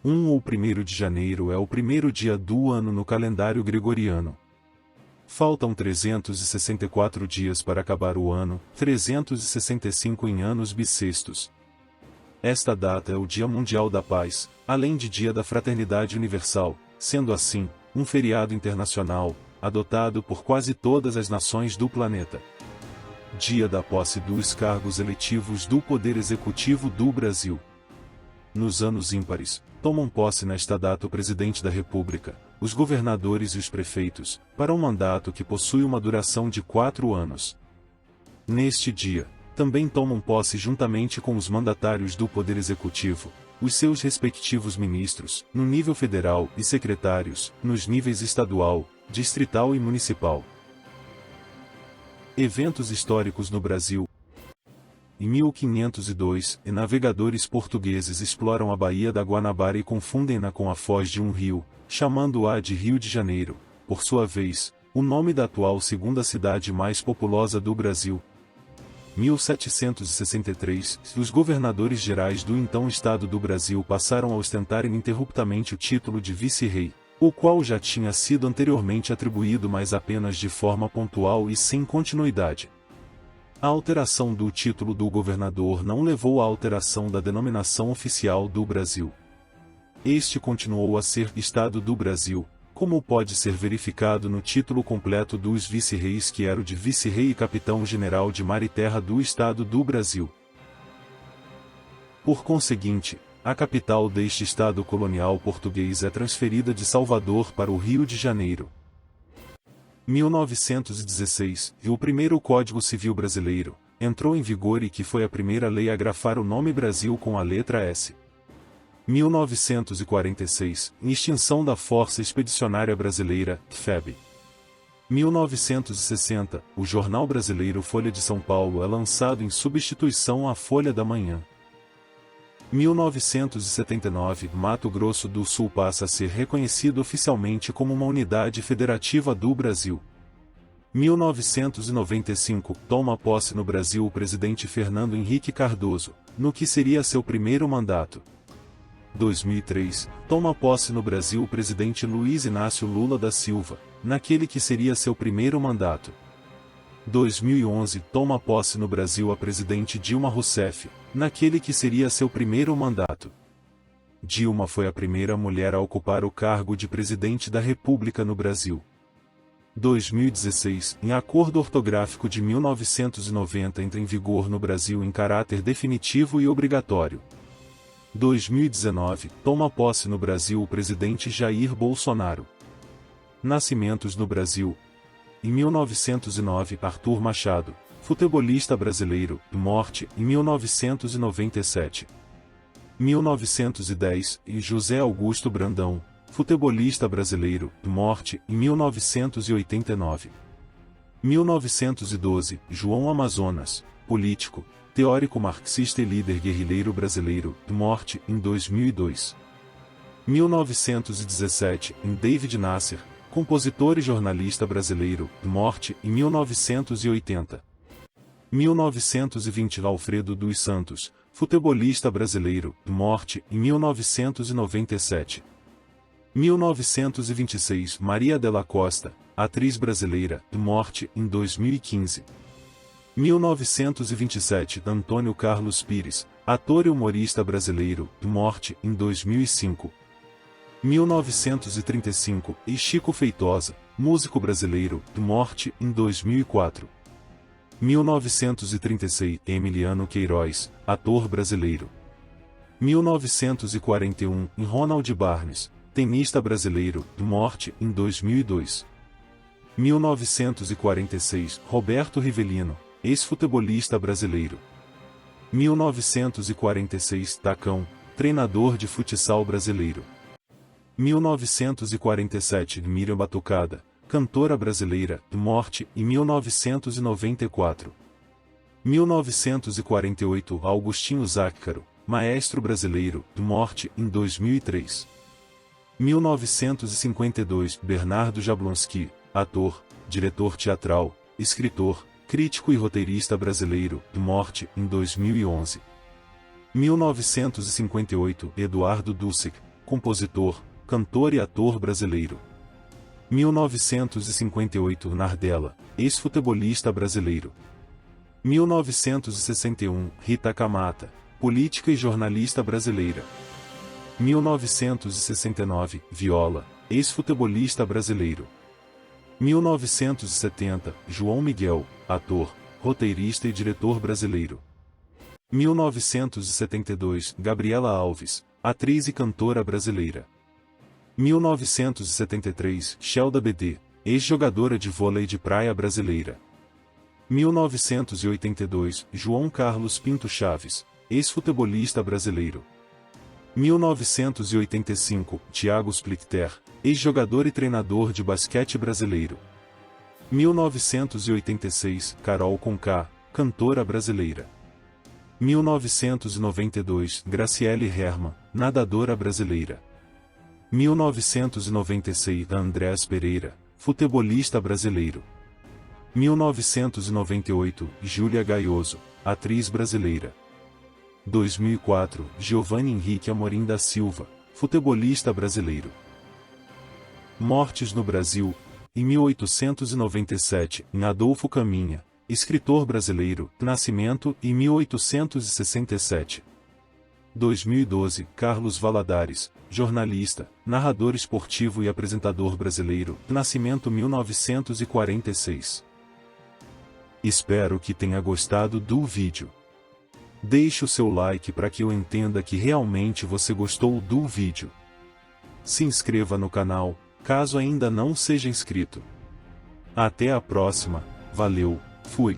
ou 1º de janeiro é o primeiro dia do ano no calendário gregoriano. Faltam 364 dias para acabar o ano, 365 em anos bissextos. Esta data é o Dia Mundial da Paz, além de Dia da Fraternidade Universal, sendo assim, um feriado internacional, adotado por quase todas as nações do planeta. Dia da posse dos cargos eletivos do Poder Executivo do Brasil. Nos anos ímpares, tomam posse nesta data o Presidente da República, os governadores e os prefeitos, para um mandato que possui uma duração de 4 anos. Neste dia, também tomam posse juntamente com os mandatários do Poder Executivo, os seus respectivos ministros, no nível federal, e secretários, nos níveis estadual, distrital e municipal. Eventos históricos no Brasil. Em 1502, navegadores portugueses exploram a Baía da Guanabara e confundem-na com a foz de um rio, chamando-a de Rio de Janeiro, por sua vez, o nome da atual segunda cidade mais populosa do Brasil. 1763, os governadores gerais do então Estado do Brasil passaram a ostentar ininterruptamente o título de vice-rei, o qual já tinha sido anteriormente atribuído mas apenas de forma pontual e sem continuidade. A alteração do título do governador não levou à alteração da denominação oficial do Brasil. Este continuou a ser Estado do Brasil, como pode ser verificado no título completo dos vice-reis, que era o de vice-rei e capitão-general de mar e terra do Estado do Brasil. Por conseguinte, a capital deste Estado colonial português é transferida de Salvador para o Rio de Janeiro. 1916, e o primeiro Código Civil Brasileiro, entrou em vigor e que foi a primeira lei a grafar o nome Brasil com a letra S. 1946, extinção da Força Expedicionária Brasileira, FEB. 1960, o jornal brasileiro Folha de São Paulo é lançado em substituição à Folha da Manhã. 1979, Mato Grosso do Sul passa a ser reconhecido oficialmente como uma unidade federativa do Brasil. 1995, toma posse no Brasil o presidente Fernando Henrique Cardoso, no que seria seu primeiro mandato. 2003, toma posse no Brasil o presidente Luiz Inácio Lula da Silva, naquele que seria seu primeiro mandato. 2011, toma posse no Brasil a presidente Dilma Rousseff, naquele que seria seu primeiro mandato. Dilma foi a primeira mulher a ocupar o cargo de presidente da República no Brasil. 2016, em acordo ortográfico de 1990 entra em vigor no Brasil em caráter definitivo e obrigatório. 2019, toma posse no Brasil o presidente Jair Bolsonaro. Nascimentos no Brasil. Em 1909, Arthur Machado, futebolista brasileiro, morte, em 1997. 1910, e José Augusto Brandão, futebolista brasileiro, morte, em 1989. 1912, João Amazonas, político, teórico marxista e líder guerrilheiro brasileiro, morte, em 2002. 1917, em David Nasser, compositor e jornalista brasileiro, morte, em 1980. 1920, Alfredo dos Santos, futebolista brasileiro, morte, em 1997. 1926, Maria Della Costa, atriz brasileira, morte, em 2015. 1927, Antônio Carlos Pires, ator e humorista brasileiro, morte, em 2005. 1935, e Chico Feitosa, músico brasileiro, morte, em 2004. 1936, Emiliano Queiroz, ator brasileiro. 1941, em Ronald Barnes, tenista brasileiro, morte, em 2002. 1946, Roberto Rivelino, ex-futebolista brasileiro. 1946, Tacão, treinador de futsal brasileiro. 1947, Miriam Batucada, cantora brasileira, morte, em 1994. 1948, Augustinho Zácaro, maestro brasileiro, morte, em 2003. 1952, Bernardo Jablonski, ator, diretor teatral, escritor, crítico e roteirista brasileiro, morte, em 2011. 1958, Eduardo Dussek, compositor, cantor e ator brasileiro. 1958 Nardella, ex-futebolista brasileiro. 1961 Rita Camata, política e jornalista brasileira. 1969 Viola, ex-futebolista brasileiro. 1970 João Miguel, ator, roteirista e diretor brasileiro. 1972 Gabriela Alves, atriz e cantora brasileira. 1973 Shelda BD, ex-jogadora de vôlei de praia brasileira. 1982 João Carlos Pinto Chaves, ex-futebolista brasileiro. 1985 Thiago Splitter, ex-jogador e treinador de basquete brasileiro. 1986 Carol Conká, cantora brasileira. 1992 Graciele Hermann, nadadora brasileira. 1996 Andrés Pereira, futebolista brasileiro. 1998 Júlia Gaioso, atriz brasileira. 2004 Giovanni Henrique Amorim da Silva, futebolista brasileiro. Mortes no Brasil. Em 1897, Adolfo Caminha, escritor brasileiro, nascimento em 1867. 2012 Carlos Valadares, jornalista, narrador esportivo e apresentador brasileiro, nascimento 1946. Espero que tenha gostado do vídeo. Deixe o seu like para que eu entenda que realmente você gostou do vídeo. Se inscreva no canal, caso ainda não seja inscrito. Até a próxima, valeu, fui!